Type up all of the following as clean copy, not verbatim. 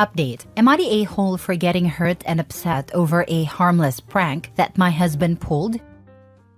Update. Am I the a-hole for getting hurt and upset over a harmless prank that my husband pulled?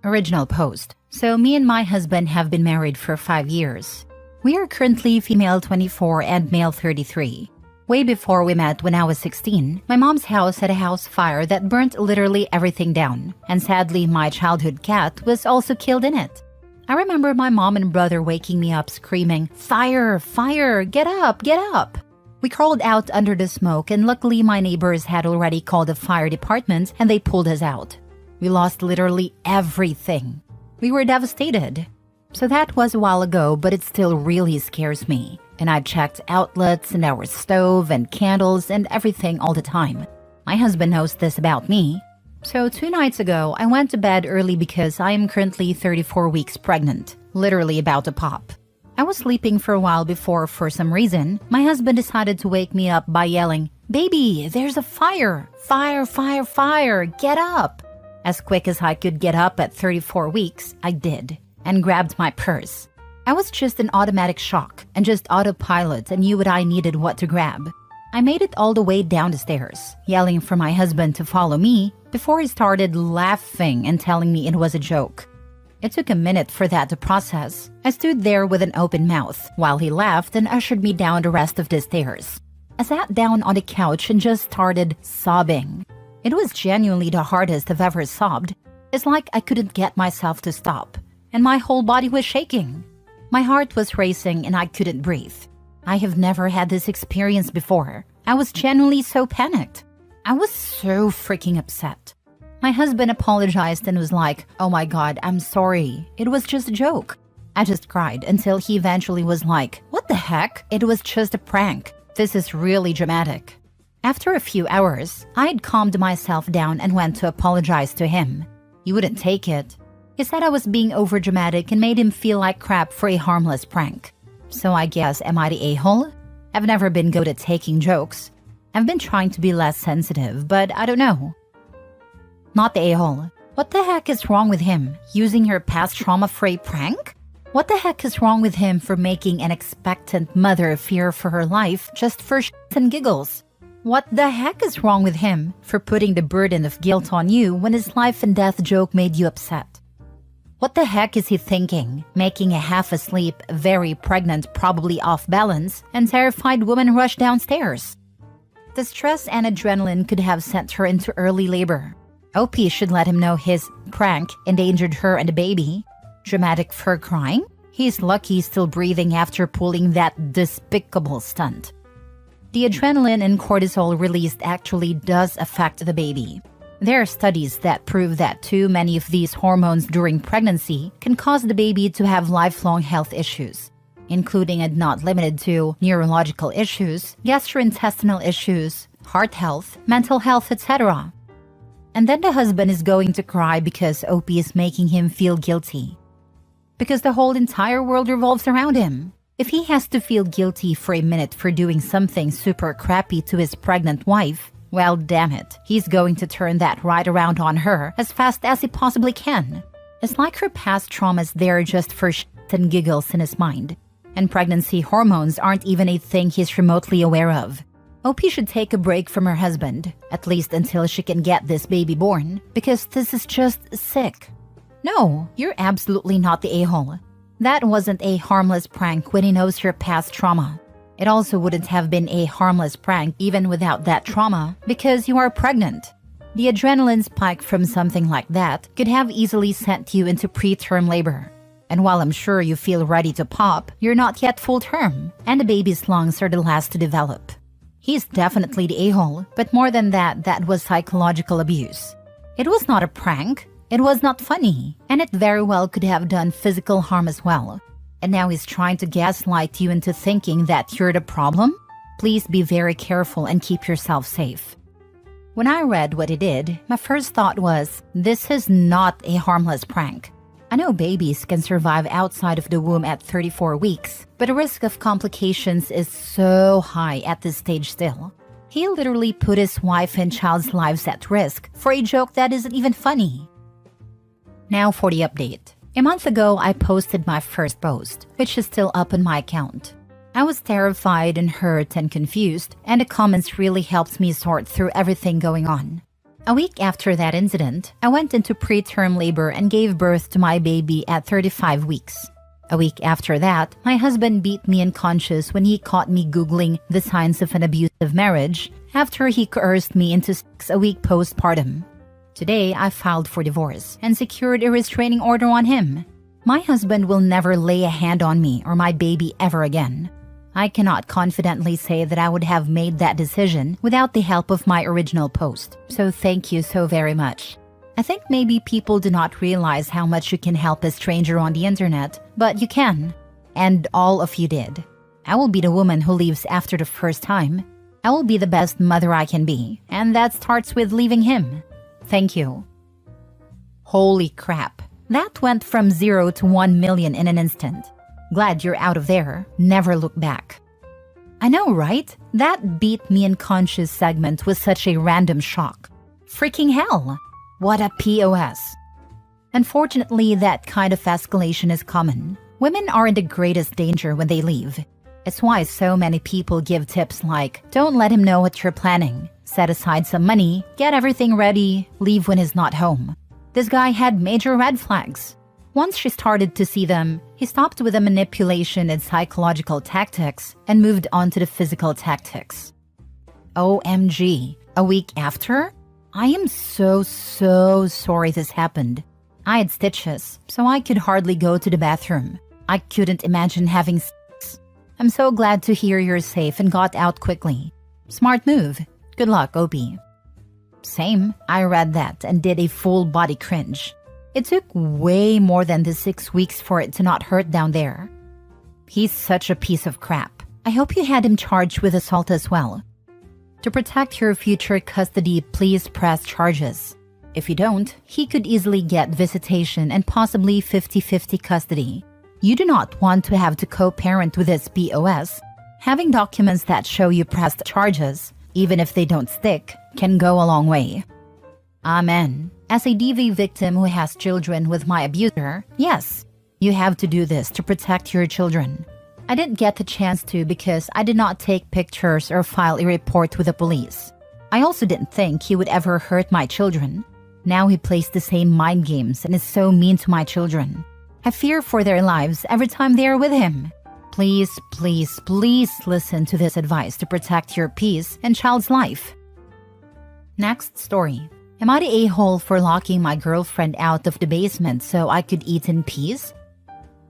Original post. So me and my husband have been married for 5 years. We are currently female 24 and male 33. Way before we met when I was 16, my mom's house had a house fire that burnt literally everything down, and sadly my childhood cat was also killed in it. I remember my mom and brother waking me up screaming, "Fire! Fire! Get up! Get up!" We crawled out under the smoke, and luckily my neighbors had already called the fire department and they pulled us out. We lost literally everything. We were devastated. So that was a while ago, but it still really scares me. And I checked outlets and our stove and candles and everything all the time. My husband knows this about me. So 2 nights ago, I went to bed early because I am currently 34 weeks pregnant, literally about to pop. I was sleeping for a while before, for some reason, my husband decided to wake me up by yelling, "Baby, there's a fire! Fire, fire, fire! Get up!" As quick as I could get up at 34 weeks, I did, and grabbed my purse. I was just in automatic shock and just autopilot and knew what I needed what to grab. I made it all the way down the stairs, yelling for my husband to follow me before he started laughing and telling me it was a joke. It took a minute for that to process. I stood there with an open mouth while he laughed and ushered me down the rest of the stairs. I sat down on the couch and just started sobbing. It was genuinely the hardest I've ever sobbed. It's like I couldn't get myself to stop, and my whole body was shaking. My heart was racing and I couldn't breathe. I have never had this experience before. I was genuinely so panicked. I was so freaking upset. My husband apologized and was like, "Oh my God, I'm sorry. It was just a joke." I just cried until he eventually was like, "What the heck? It was just a prank. This is really dramatic." After a few hours, I'd calmed myself down and went to apologize to him. He wouldn't take it. He said I was being overdramatic and made him feel like crap for a harmless prank. So I guess, am I the a-hole? I've never been good at taking jokes. I've been trying to be less sensitive, but I don't know. Not the a-hole. What the heck is wrong with him? Using your past trauma for a prank? What the heck is wrong with him for making an expectant mother fear for her life just for shits and giggles? What the heck is wrong with him for putting the burden of guilt on you when his life and death joke made you upset? What the heck is he thinking, making a half-asleep, very pregnant, probably off-balance, and terrified woman rush downstairs? The stress and adrenaline could have sent her into early labor. OP should let him know his prank endangered her and the baby. Dramatic for crying? He's lucky he's still breathing after pulling that despicable stunt. The adrenaline and cortisol released actually does affect the baby. There are studies that prove that too many of these hormones during pregnancy can cause the baby to have lifelong health issues, including and not limited to neurological issues, gastrointestinal issues, heart health, mental health, etc. And then the husband is going to cry because OP is making him feel guilty. Because the whole entire world revolves around him. If he has to feel guilty for a minute for doing something super crappy to his pregnant wife, well, damn it, he's going to turn that right around on her as fast as he possibly can. It's like her past traumas there just for shit and giggles in his mind. And pregnancy hormones aren't even a thing he's remotely aware of. OP should take a break from her husband, at least until she can get this baby born, because this is just sick. No, you're absolutely not the a-hole. That wasn't a harmless prank when he knows your past trauma. It also wouldn't have been a harmless prank even without that trauma, because you are pregnant. The adrenaline spike from something like that could have easily sent you into preterm labor. And while I'm sure you feel ready to pop, you're not yet full term, and the baby's lungs are the last to develop. He's definitely the a-hole, but more than that, that was psychological abuse. It was not a prank, it was not funny, and it very well could have done physical harm as well. And now he's trying to gaslight you into thinking that you're the problem? Please be very careful and keep yourself safe. When I read what he did, my first thought was, this is not a harmless prank. I know babies can survive outside of the womb at 34 weeks, but the risk of complications is so high at this stage still. He literally put his wife and child's lives at risk for a joke that isn't even funny. Now for the update. A month ago, I posted my first post, which is still up on my account. I was terrified and hurt and confused, and the comments really helped me sort through everything going on. A week after that incident, I went into preterm labor and gave birth to my baby at 35 weeks. A week after that, my husband beat me unconscious when he caught me Googling the signs of an abusive marriage after he coerced me into 6-week postpartum. Today, I filed for divorce and secured a restraining order on him. My husband will never lay a hand on me or my baby ever again. I cannot confidently say that I would have made that decision without the help of my original post, so thank you so very much. I think maybe people do not realize how much you can help a stranger on the internet, but you can. And all of you did. I will be the woman who leaves after the first time. I will be the best mother I can be, and that starts with leaving him. Thank you. Holy crap. That went from 0 to 1 million in an instant. Glad you're out of there. Never look back. I know, right? That beat me unconscious segment was such a random shock. Freaking hell. What a POS. Unfortunately, that kind of escalation is common. Women are in the greatest danger when they leave. It's why so many people give tips like, don't let him know what you're planning. Set aside some money, get everything ready, leave when he's not home. This guy had major red flags. Once she started to see them, he stopped with the manipulation and psychological tactics and moved on to the physical tactics. OMG, a week after? I am so sorry this happened. I had stitches, so I could hardly go to the bathroom. I couldn't imagine having sex. I'm so glad to hear you're safe and got out quickly. Smart move. Good luck, OP. Same, I read that and did a full body cringe. It took way more than the 6 weeks for it to not hurt down there. He's such a piece of crap. I hope you had him charged with assault as well. To protect your future custody, please press charges. If you don't, he could easily get visitation and possibly 50-50 custody. You do not want to have to co-parent with this POS. Having documents that show you pressed charges, even if they don't stick, can go a long way. Amen. As a DV victim who has children with my abuser, yes, you have to do this to protect your children. I didn't get the chance to because I did not take pictures or file a report with the police. I also didn't think he would ever hurt my children. Now he plays the same mind games and is so mean to my children. I fear for their lives every time they are with him. Please listen to this advice to protect your peace and child's life. Next story. Am I the a-hole for locking my girlfriend out of the basement so I could eat in peace?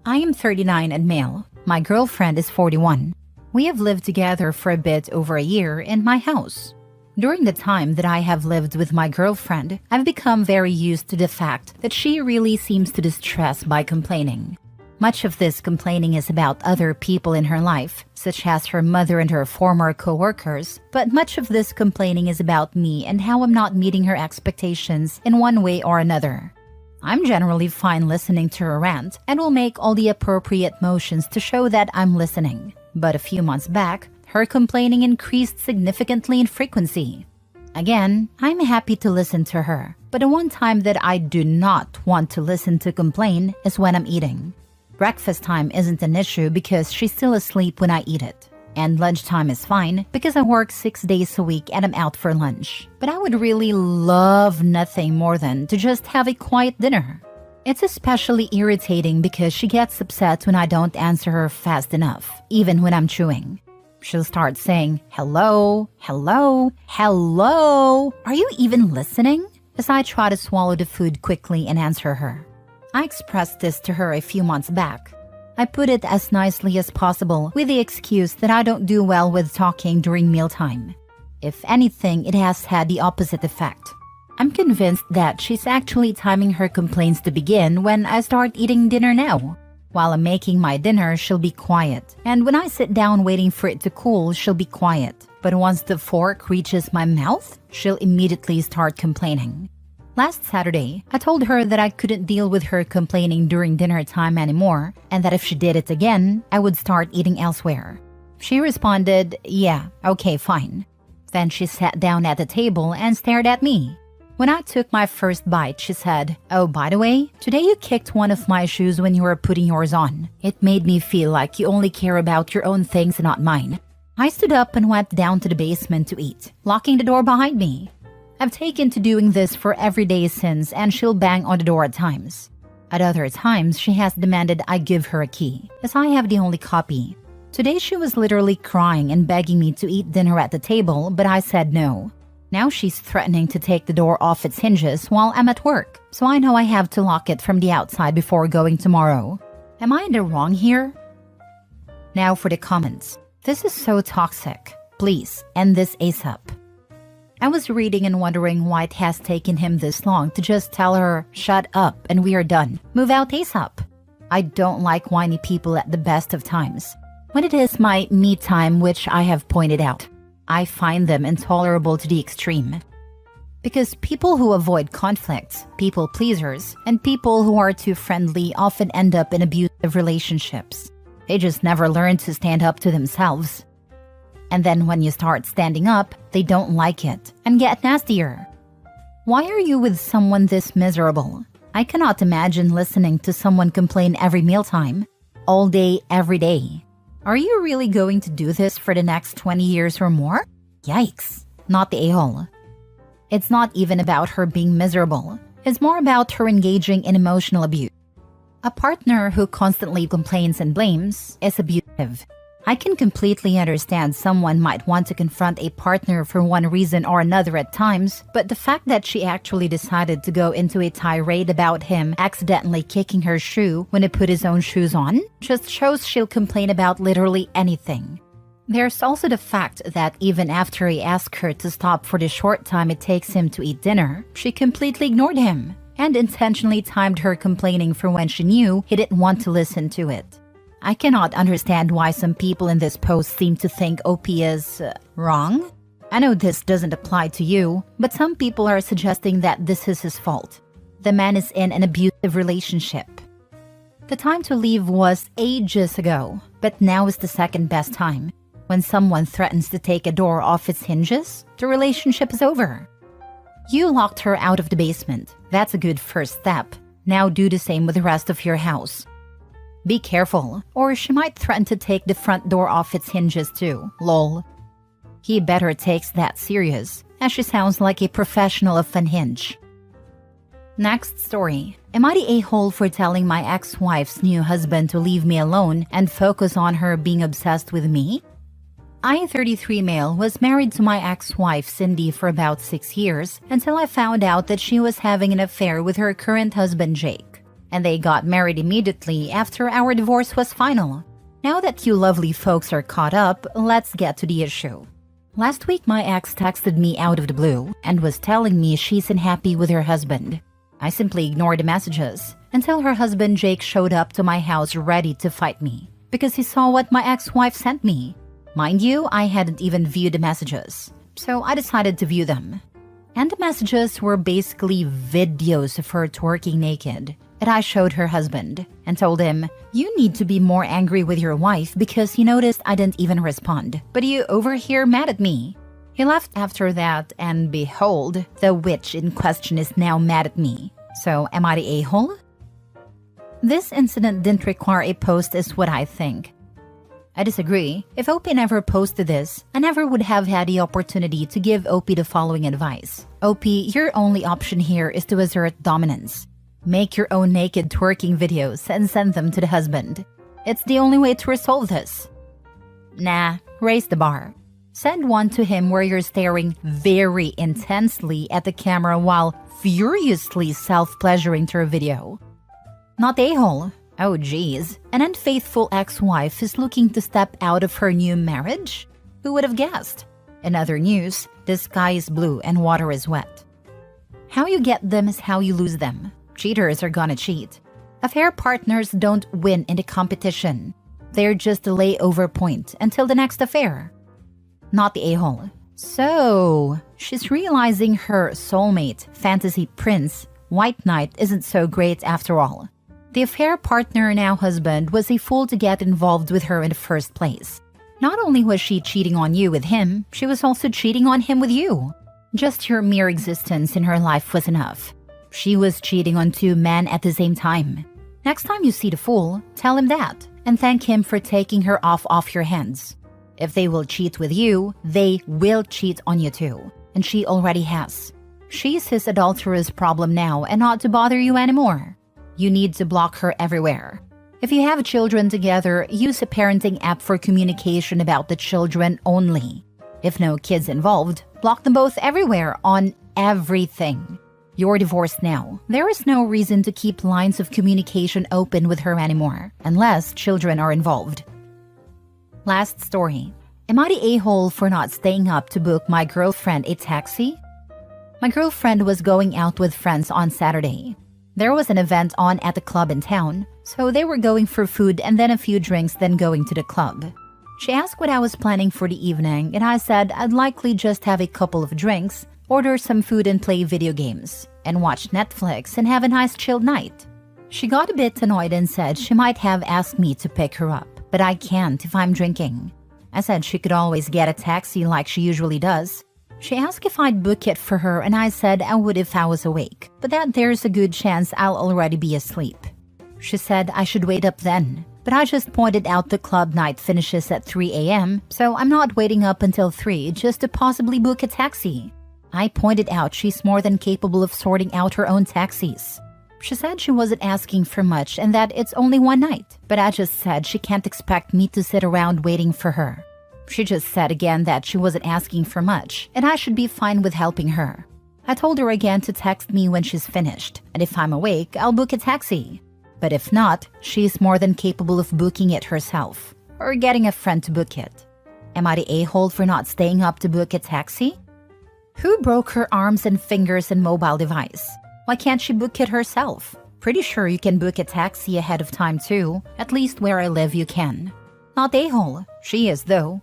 I am 39 and male. My girlfriend is 41. We have lived together for a bit over a year in my house. During the time that I have lived with my girlfriend, I've become very used to the fact that she really seems to distress by complaining. Much of this complaining is about other people in her life, such as her mother and her former co-workers, but much of this complaining is about me and how I'm not meeting her expectations in one way or another. I'm generally fine listening to her rant and will make all the appropriate motions to show that I'm listening. But a few months back, her complaining increased significantly in frequency. Again, I'm happy to listen to her, but the one time that I do not want to listen to complain is when I'm eating. Breakfast time isn't an issue because she's still asleep when I eat it. And lunchtime is fine because I work 6 days a week and I'm out for lunch. But I would really love nothing more than to just have a quiet dinner. It's especially irritating because she gets upset when I don't answer her fast enough, even when I'm chewing. She'll start saying, hello, hello, hello. Are you even listening? As I try to swallow the food quickly and answer her. I expressed this to her a few months back. I put it as nicely as possible with the excuse that I don't do well with talking during mealtime. If anything, it has had the opposite effect. I'm convinced that she's actually timing her complaints to begin when I start eating dinner now. While I'm making my dinner, she'll be quiet. And when I sit down waiting for it to cool, she'll be quiet. But once the fork reaches my mouth, she'll immediately start complaining. Last Saturday, I told her that I couldn't deal with her complaining during dinner time anymore, and that if she did it again, I would start eating elsewhere. She responded, yeah, okay, fine. Then she sat down at the table and stared at me. When I took my first bite, she said, "Oh, by the way, today you kicked one of my shoes when you were putting yours on. It made me feel like you only care about your own things and not mine." I stood up and went down to the basement to eat, locking the door behind me. I've taken to doing this for every day since, and she'll bang on the door at times. At other times, she has demanded I give her a key, as I have the only copy. Today she was literally crying and begging me to eat dinner at the table, but I said no. Now she's threatening to take the door off its hinges while I'm at work, so I know I have to lock it from the outside before going tomorrow. Am I in the wrong here? Now for the comments. This is so toxic. Please end this ASAP. I was reading and wondering why it has taken him this long to just tell her, "Shut up and we are done. Move out ASAP." I don't like whiny people at the best of times. When it is my me time, which I have pointed out, I find them intolerable to the extreme. Because people who avoid conflicts, people pleasers, and people who are too friendly often end up in abusive relationships. They just never learn to stand up to themselves. And then when you start standing up, they don't like it and get nastier. Why are you with someone this miserable? I cannot imagine listening to someone complain every mealtime, all day, every day. Are you really going to do this for the next 20 years or more? Yikes, not the a-hole. It's not even about her being miserable. It's more about her engaging in emotional abuse. A partner who constantly complains and blames is abusive. I can completely understand someone might want to confront a partner for one reason or another at times, but the fact that she actually decided to go into a tirade about him accidentally kicking her shoe when he put his own shoes on just shows she'll complain about literally anything. There's also the fact that even after he asked her to stop for the short time it takes him to eat dinner, she completely ignored him and intentionally timed her complaining for when she knew he didn't want to listen to it. I cannot understand why some people in this post seem to think OP is wrong. I know this doesn't apply to you, but some people are suggesting that this is his fault. The man is in an abusive relationship. The time to leave was ages ago, but now is the second best time. When someone threatens to take a door off its hinges, the relationship is over. You locked her out of the basement. That's a good first step. Now do the same with the rest of your house. Be careful, or she might threaten to take the front door off its hinges too, lol. He better takes that serious, as she sounds like a professional of unhinge. Next story. Am I the a-hole for telling my ex-wife's new husband to leave me alone and focus on her being obsessed with me? I, 33 male, was married to my ex-wife Cindy for about 6 years until I found out that she was having an affair with her current husband Jake. And they got married immediately after our divorce was final. Now that you lovely folks are caught up, let's get to the issue. Last week my ex texted me out of the blue and was telling me she's unhappy with her husband. I simply ignored the messages until her husband Jake showed up to my house ready to fight me because he saw what my ex-wife sent me. Mind you, I hadn't even viewed the messages, so I decided to view them. And the messages were basically videos of her twerking naked. And I showed her husband and told him, "You need to be more angry with your wife because you noticed I didn't even respond, but you over here mad at me." He left after that, and behold, the witch in question is now mad at me. So am I the a-hole? This incident didn't require a post is what I think. I disagree. If OP never posted this, I never would have had the opportunity to give OP the following advice. OP, your only option here is to assert dominance. Make your own naked twerking videos and send them to the husband. It's the only way to resolve this. Nah, raise the bar. Send one to him where you're staring very intensely at the camera while furiously self-pleasuring through a video. Not a-hole. Oh geez, an unfaithful ex-wife is looking to step out of her new marriage? Who would have guessed? In other news, the sky is blue and water is wet. How you get them is how you lose them. Cheaters are gonna cheat. Affair partners don't win in the competition. They're just a layover point until the next affair. Not the a-hole. So, she's realizing her soulmate, fantasy prince, white knight isn't so great after all. The affair partner, now husband, was a fool to get involved with her in the first place. Not only was she cheating on you with him, she was also cheating on him with you. Just your mere existence in her life was enough. She was cheating on two men at the same time. Next time you see the fool, tell him that, and thank him for taking her off your hands. If they will cheat with you, they will cheat on you too, and she already has. She's his adulterous problem now and not to bother you anymore. You need to block her everywhere. If you have children together, use a parenting app for communication about the children only. If no kids involved, block them both everywhere on everything. You're divorced now. There is no reason to keep lines of communication open with her anymore, unless children are involved. Last story. Am I the a-hole for not staying up to book my girlfriend a taxi? My girlfriend was going out with friends on Saturday. There was an event on at the club in town, so they were going for food and then a few drinks, then going to the club. She asked what I was planning for the evening, and I said I'd likely just have a couple of drinks, order some food and play video games, and watch Netflix and have a nice chilled night. She got a bit annoyed and said she might have asked me to pick her up, but I can't if I'm drinking. I said she could always get a taxi like she usually does. She asked if I'd book it for her, and I said I would if I was awake, but that there's a good chance I'll already be asleep. She said I should wait up then, but I just pointed out the club night finishes at 3 a.m., so I'm not waiting up until 3 just to possibly book a taxi. I pointed out she's more than capable of sorting out her own taxis. She said she wasn't asking for much and that it's only one night, but I just said she can't expect me to sit around waiting for her. She just said again that she wasn't asking for much and I should be fine with helping her. I told her again to text me when she's finished, and if I'm awake, I'll book a taxi. But if not, she's more than capable of booking it herself, or getting a friend to book it. Am I the a-hole for not staying up to book a taxi? Who broke her arms and fingers and mobile device? Why can't she book it herself? Pretty sure you can book a taxi ahead of time too, at least where I live you can. Not the a-hole, she is though.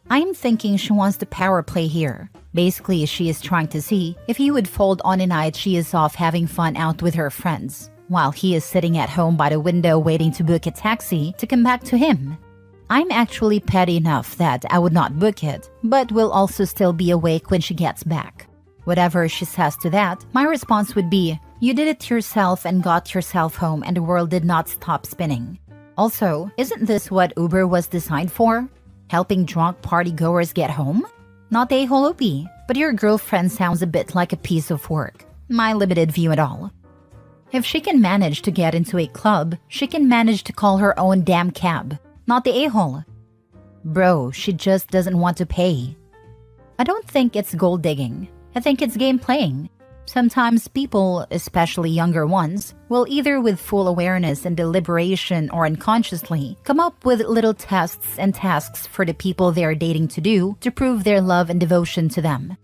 I am thinking she wants to power play here. Basically, she is trying to see if he would fold on a night she is off having fun out with her friends, while he is sitting at home by the window waiting to book a taxi to come back to him. I'm actually petty enough that I would not book it, but will also still be awake when she gets back. Whatever she says to that, my response would be, you did it yourself and got yourself home and the world did not stop spinning. Also, isn't this what Uber was designed for? Helping drunk party-goers get home? Not a whole OP, but your girlfriend sounds a bit like a piece of work. My limited view at all. If she can manage to get into a club, she can manage to call her own damn cab. Not the a-hole. Bro, she just doesn't want to pay. I don't think it's gold digging. I think it's game playing. Sometimes people, especially younger ones, will either with full awareness and deliberation or unconsciously come up with little tests and tasks for the people they are dating to do to prove their love and devotion to them.